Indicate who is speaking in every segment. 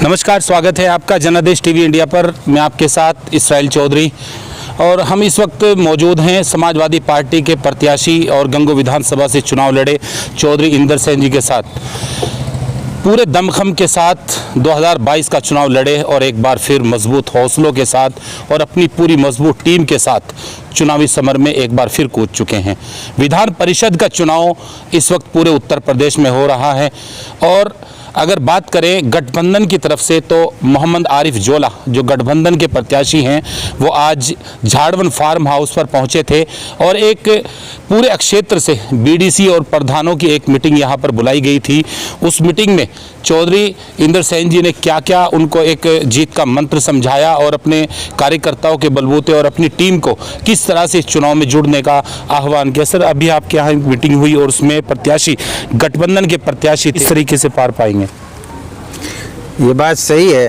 Speaker 1: नमस्कार, स्वागत है आपका जनादेश टीवी इंडिया पर। मैं आपके साथ इसराइल चौधरी और हम इस वक्त मौजूद हैं समाजवादी पार्टी के प्रत्याशी और गंगो विधानसभा से चुनाव लड़े चौधरी इंदर सेन जी के साथ। पूरे दमखम के साथ 2022 का चुनाव लड़े और एक बार फिर मजबूत हौसलों के साथ और अपनी पूरी मजबूत टीम के साथ चुनावी समर में एक बार फिर कूद चुके हैं। विधान परिषद का चुनाव इस वक्त पूरे उत्तर प्रदेश में हो रहा है और अगर बात करें गठबंधन की तरफ से तो मोहम्मद आरिफ जोला जो गठबंधन के प्रत्याशी हैं वो आज झाड़वन फार्म हाउस पर पहुंचे थे और एक पूरे क्षेत्र से बीडीसी और प्रधानों की एक मीटिंग यहां पर बुलाई गई थी। उस मीटिंग में चौधरी इंदर सेन जी ने क्या क्या उनको एक जीत का मंत्र समझाया और अपने कार्यकर्ताओं के बलबूते और अपनी टीम को किस तरह से चुनाव में जुड़ने का आह्वान किया। सर, अभी आपके यहाँ मीटिंग हुई और उसमें प्रत्याशी गठबंधन के प्रत्याशी इस तरीके से पार पाएंगे।
Speaker 2: ये बात सही है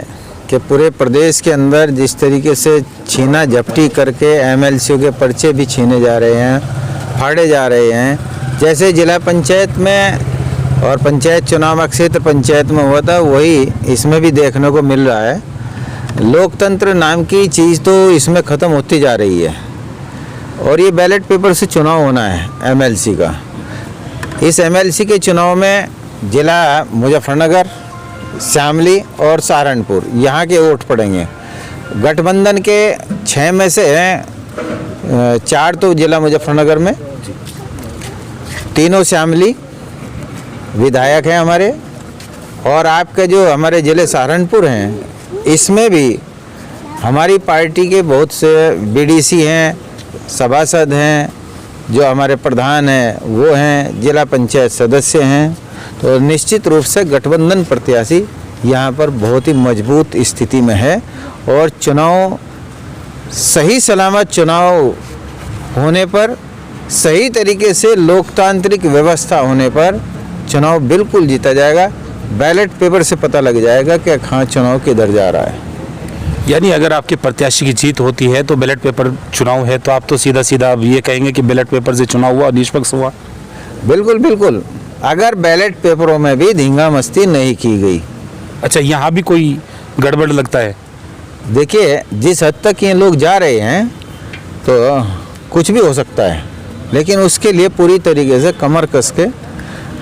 Speaker 2: कि पूरे प्रदेश के अंदर जिस तरीके से छीना झपटी करके एमएलसी के पर्चे भी छीने जा रहे हैं, फाड़े जा रहे हैं, जैसे जिला पंचायत में और पंचायत चुनाव क्षेत्र पंचायत में हुआ था वही इसमें भी देखने को मिल रहा है। लोकतंत्र नाम की चीज़ तो इसमें ख़त्म होती जा रही है और ये बैलेट पेपर से चुनाव होना है एमएलसी का। इस एमएलसी के चुनाव में जिला मुजफ्फरनगर, शामली और सहारनपुर यहाँ के वोट पड़ेंगे। गठबंधन के 6 में से हैं 4 तो जिला मुजफ्फरनगर में, तीनों शामली विधायक हैं हमारे, और आपके जो हमारे जिले सहारनपुर हैं इसमें भी हमारी पार्टी के बहुत से बीडीसी हैं, सभासद हैं, जो हमारे प्रधान हैं वो हैं, जिला पंचायत सदस्य हैं। तो निश्चित रूप से गठबंधन प्रत्याशी यहाँ पर बहुत ही मजबूत स्थिति में है और चुनाव सही सलामत चुनाव होने पर, सही तरीके से लोकतांत्रिक व्यवस्था होने पर चुनाव बिल्कुल जीता जाएगा। बैलेट पेपर से पता लग जाएगा कि हाँ चुनाव किधर जा रहा है।
Speaker 1: यानी अगर आपके प्रत्याशी की जीत होती है तो बैलेट पेपर चुनाव है तो आप तो सीधा सीधा ये कहेंगे कि बैलेट पेपर से चुनाव हुआ, निष्पक्ष हुआ।
Speaker 2: बिल्कुल बिल्कुल, अगर बैलेट पेपरों में भी धींगा मस्ती नहीं की गई।
Speaker 1: अच्छा, यहाँ भी कोई गड़बड़ लगता है?
Speaker 2: देखिए, जिस हद तक ये लोग जा रहे हैं तो कुछ भी हो सकता है, लेकिन उसके लिए पूरी तरीके से कमर कस के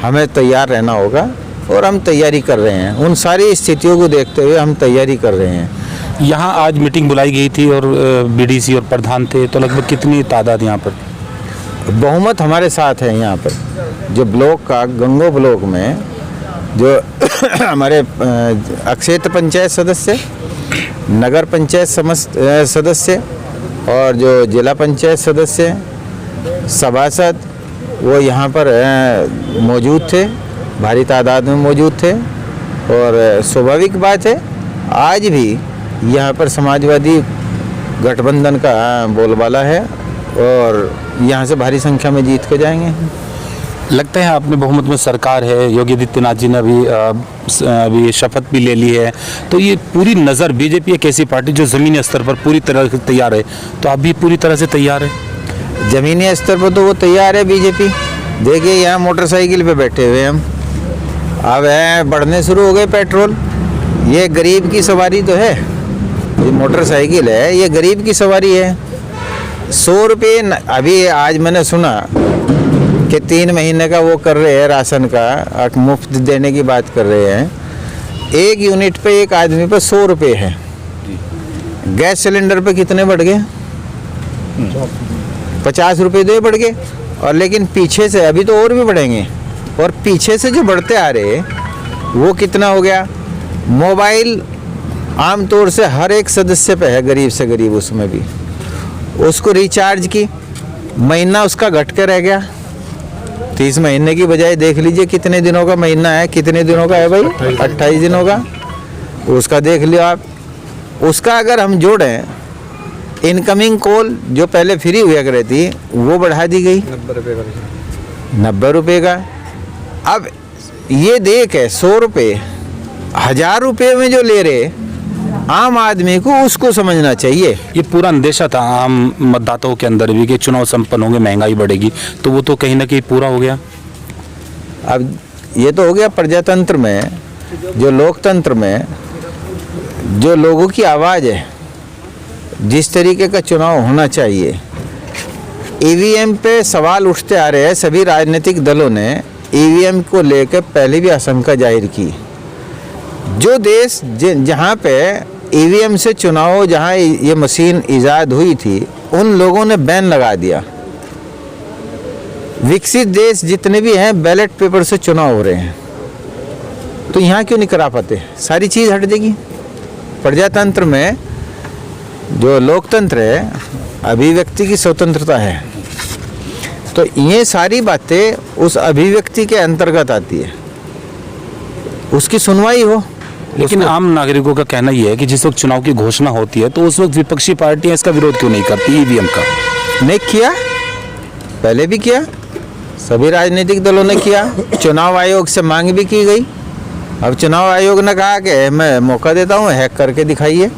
Speaker 2: हमें तैयार रहना होगा और हम तैयारी कर रहे हैं। उन सारी स्थितियों को देखते हुए हम तैयारी कर रहे हैं।
Speaker 1: यहाँ आज मीटिंग बुलाई गई थी और बीडीसी और प्रधान थे, तो लगभग कितनी तादाद यहाँ पर?
Speaker 2: बहुमत हमारे साथ है यहाँ पर। जो ब्लॉक का गंगो ब्लॉक में जो हमारे क्षेत्र पंचायत सदस्य, नगर पंचायत सदस्य और जो जिला पंचायत सदस्य, सभासद वो यहाँ पर मौजूद थे, भारी तादाद में मौजूद थे। और स्वाभाविक बात है आज भी यहाँ पर समाजवादी गठबंधन का बोलबाला है और यहाँ से भारी संख्या में जीत के जाएंगे।
Speaker 1: लगता है आपने बहुमत में सरकार है, योगी आदित्यनाथ जी ने अभी शपथ भी ले ली है, तो ये पूरी नज़र बीजेपी एक ऐसी पार्टी जो ज़मीनी स्तर पर पूरी तरह से तैयार है, तो आप भी पूरी तरह से तैयार है?
Speaker 2: ज़मीनी स्तर पर तो वो तैयार है बीजेपी। देखिए, यहाँ मोटरसाइकिल पे बैठे हुए हम, अब है बढ़ने शुरू हो गए पेट्रोल। ये गरीब की सवारी तो है, ये मोटरसाइकिल है, ये गरीब की सवारी है। 100 रुपये अभी आज मैंने सुना कि 3 महीने का वो कर रहे हैं राशन का, मुफ्त देने की बात कर रहे हैं। 1 यूनिट पे एक आदमी पर 100 रुपये है। गैस सिलेंडर पे कितने बढ़ गए? 50 रुपये दे बढ़ गए। और लेकिन पीछे से अभी तो और भी बढ़ेंगे, और पीछे से जो बढ़ते आ रहे वो कितना हो गया? मोबाइल आमतौर से हर एक सदस्य पे है, गरीब से गरीब, उसमें भी उसको रिचार्ज की महीना उसका घट के रह गया। 30 महीने की बजाय देख लीजिए कितने दिनों का महीना है, कितने दिनों का है भाई? 28 दिनों का। उसका देख लियो आप। उसका अगर हम जोड़ें, इनकमिंग कॉल जो पहले फ्री हुआ करती थी वो बढ़ा दी गई 90 रुपये का। अब ये देख है 100 रुपये 1000 रुपये में जो ले रहे आम आदमी को, उसको समझना चाहिए।
Speaker 1: ये पूरा अंदेशा था आम मतदाताओं के अंदर भी कि चुनाव संपन्न होंगे, महंगाई बढ़ेगी, तो वो तो कहीं ना कहीं पूरा हो गया।
Speaker 2: अब ये तो हो गया प्रजातंत्र में। जो लोकतंत्र में जो लोगों की आवाज़ है, जिस तरीके का चुनाव होना चाहिए, ईवीएम पे सवाल उठते आ रहे हैं। सभी राजनीतिक दलों ने ईवीएम को लेकर पहले भी आशंका जाहिर की। जो देश जहाँ पे ईवीएम से चुनाव, जहाँ ये मशीन ईजाद हुई थी, उन लोगों ने बैन लगा दिया। विकसित देश जितने भी हैं बैलेट पेपर से चुनाव हो रहे हैं, तो यहाँ क्यों नहीं करा पाते? सारी चीज़ हट जाएगी। प्रजातंत्र में जो लोकतंत्र है, अभिव्यक्ति की स्वतंत्रता है, तो ये सारी बातें उस अभिव्यक्ति के अंतर्गत आती है, उसकी सुनवाई हो।
Speaker 1: लेकिन आम नागरिकों का कहना यह है कि जिस वक्त चुनाव की घोषणा होती है तो उस वक्त विपक्षी पार्टियां इसका विरोध क्यों नहीं करती ईवीएम का?
Speaker 2: नहीं किया, पहले भी किया, सभी राजनीतिक दलों ने किया। चुनाव आयोग से मांग भी की गई। अब चुनाव आयोग ने कहा कि मैं मौका देता हूँ, हैक करके दिखाइए।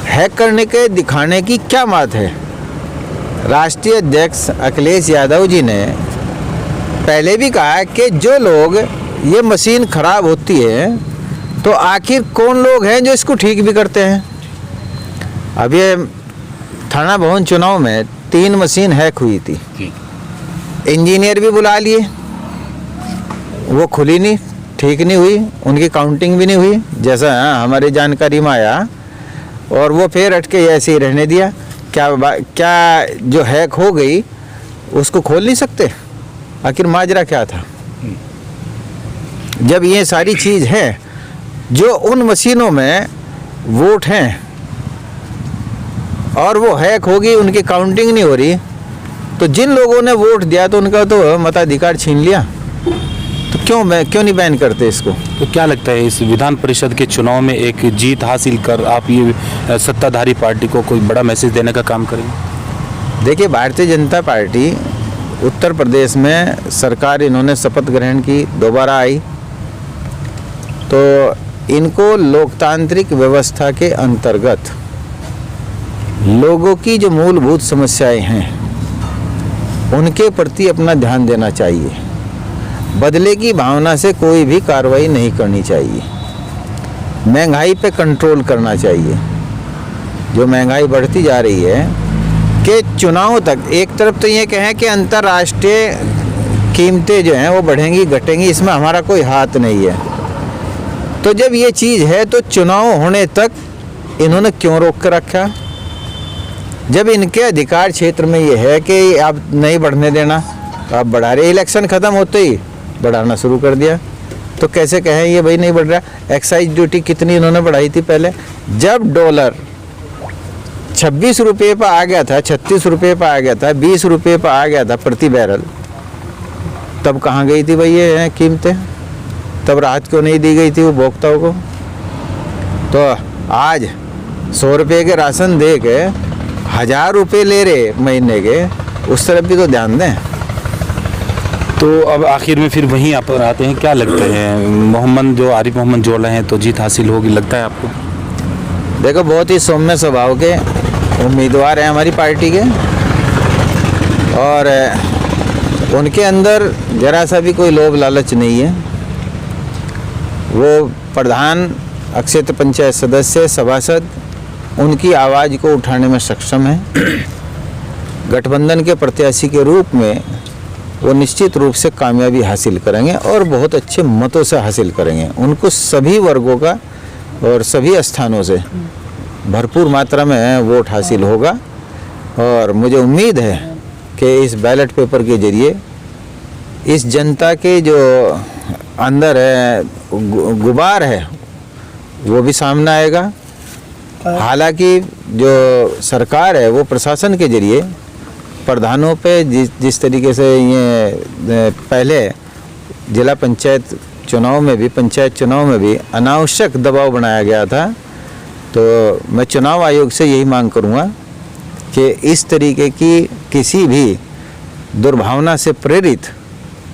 Speaker 2: हैक करने के दिखाने की क्या बात है? राष्ट्रीय अध्यक्ष अखिलेश यादव जी ने पहले भी कहा कि जो लोग, ये मशीन खराब होती है तो आखिर कौन लोग हैं जो इसको ठीक भी करते हैं। अब ये थाना भवन चुनाव में 3 मशीन हैक हुई थी। इंजीनियर भी बुला लिए, वो खुली नहीं, ठीक नहीं हुई, उनकी काउंटिंग भी नहीं हुई जैसा हमारी जानकारी में आया, और वो फिर अटके ऐसे ही रहने दिया। क्या जो हैक हो गई उसको खोल नहीं सकते? आखिर माजरा क्या था? जब ये सारी चीज़ है, जो उन मशीनों में वोट हैं और वो हैक होगी, उनकी काउंटिंग नहीं हो रही, तो जिन लोगों ने वोट दिया तो उनका तो मताधिकार छीन लिया, तो क्यों नहीं बैन करते इसको?
Speaker 1: तो क्या लगता है इस विधान परिषद के चुनाव में एक जीत हासिल कर आप ये सत्ताधारी पार्टी को कोई बड़ा मैसेज देने का काम करेंगे?
Speaker 2: देखिए, भारतीय जनता पार्टी उत्तर प्रदेश में सरकार, इन्होंने शपथ ग्रहण की, दोबारा आई, तो इनको लोकतांत्रिक व्यवस्था के अंतर्गत लोगों की जो मूलभूत समस्याएं हैं उनके प्रति अपना ध्यान देना चाहिए। बदले की भावना से कोई भी कार्रवाई नहीं करनी चाहिए। महंगाई पे कंट्रोल करना चाहिए। जो महंगाई बढ़ती जा रही है कि चुनाव तक, एक तरफ तो ये कहें कि अंतर्राष्ट्रीय कीमतें जो हैं वो बढ़ेंगी घटेंगी, इसमें हमारा कोई हाथ नहीं है, तो जब ये चीज़ है तो चुनाव होने तक इन्होंने क्यों रोक कर रखा? जब इनके अधिकार क्षेत्र में ये है कि आप नहीं बढ़ने देना, तो आप बढ़ा रहे। इलेक्शन ख़त्म होते ही बढ़ाना शुरू कर दिया, तो कैसे कहें ये भाई नहीं बढ़ रहा? एक्साइज ड्यूटी कितनी इन्होंने बढ़ाई थी पहले? जब डॉलर 26 रुपये पर आ गया था, 36 रुपये पर आ गया था, 20 रुपये पर आ गया था प्रति बैरल, तब कहाँ गई थी भाई ये कीमतें? तब राहत क्यों नहीं दी गई थी उपभोक्ताओं को? तो आज 100 रुपये के राशन दे के 1000 रुपये ले रहे महीने के, उस तरफ भी तो ध्यान दें।
Speaker 1: तो अब आखिर में फिर वहीं आप आते हैं, क्या लगता है आरिफ मोहम्मद जो रहे हैं तो जीत हासिल होगी, लगता है आपको?
Speaker 2: देखो, बहुत ही सौम्य स्वभाव के उम्मीदवार हैं हमारी पार्टी के, और उनके अंदर जरा सा भी कोई लोभ लालच नहीं है। वो प्रधान, क्षेत्र पंचायत सदस्य, सभासद, उनकी आवाज़ को उठाने में सक्षम है। गठबंधन के प्रत्याशी के रूप में वो निश्चित रूप से कामयाबी हासिल करेंगे और बहुत अच्छे मतों से हासिल करेंगे। उनको सभी वर्गों का और सभी स्थानों से भरपूर मात्रा में वोट हासिल होगा, और मुझे उम्मीद है कि इस बैलेट पेपर के जरिए इस जनता के जो अंदर है गुबार है वो भी सामने आएगा। हालांकि जो सरकार है वो प्रशासन के जरिए प्रधानों पे जिस तरीके से ये पहले जिला पंचायत चुनाव में भी, पंचायत चुनाव में भी अनावश्यक दबाव बनाया गया था, तो मैं चुनाव आयोग से यही मांग करूँगा कि इस तरीके की किसी भी दुर्भावना से प्रेरित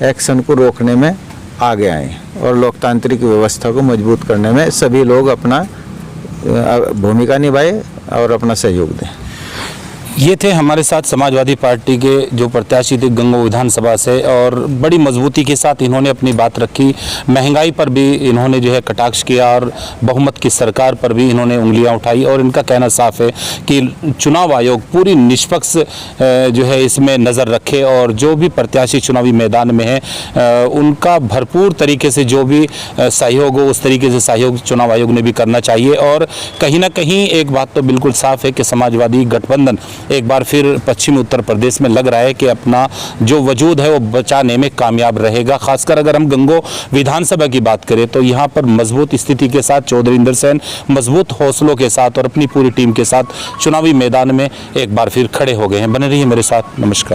Speaker 2: एक्शन को रोकने में आगे आए और लोकतांत्रिक व्यवस्था को मजबूत करने में सभी लोग अपना भूमिका निभाए और अपना सहयोग दें।
Speaker 1: ये थे हमारे साथ समाजवादी पार्टी के जो प्रत्याशी थे गंगो विधानसभा से, और बड़ी मजबूती के साथ इन्होंने अपनी बात रखी। महंगाई पर भी इन्होंने जो है कटाक्ष किया और बहुमत की सरकार पर भी इन्होंने उंगलियां उठाई, और इनका कहना साफ है कि चुनाव आयोग पूरी निष्पक्ष जो है इसमें नज़र रखे, और जो भी प्रत्याशी चुनावी मैदान में है उनका भरपूर तरीके से जो भी सहयोग हो उस तरीके से सहयोग चुनाव आयोग ने भी करना चाहिए। और कहीं ना कहीं एक बात तो बिल्कुल साफ है कि समाजवादी गठबंधन एक बार फिर पश्चिमी उत्तर प्रदेश में लग रहा है कि अपना जो वजूद है वो बचाने में कामयाब रहेगा। खासकर अगर हम गंगो विधानसभा की बात करें तो यहाँ पर मजबूत स्थिति के साथ चौधरी इंदर सेन मजबूत हौसलों के साथ और अपनी पूरी टीम के साथ चुनावी मैदान में एक बार फिर खड़े हो गए हैं। बने रहिए मेरे साथ। नमस्कार।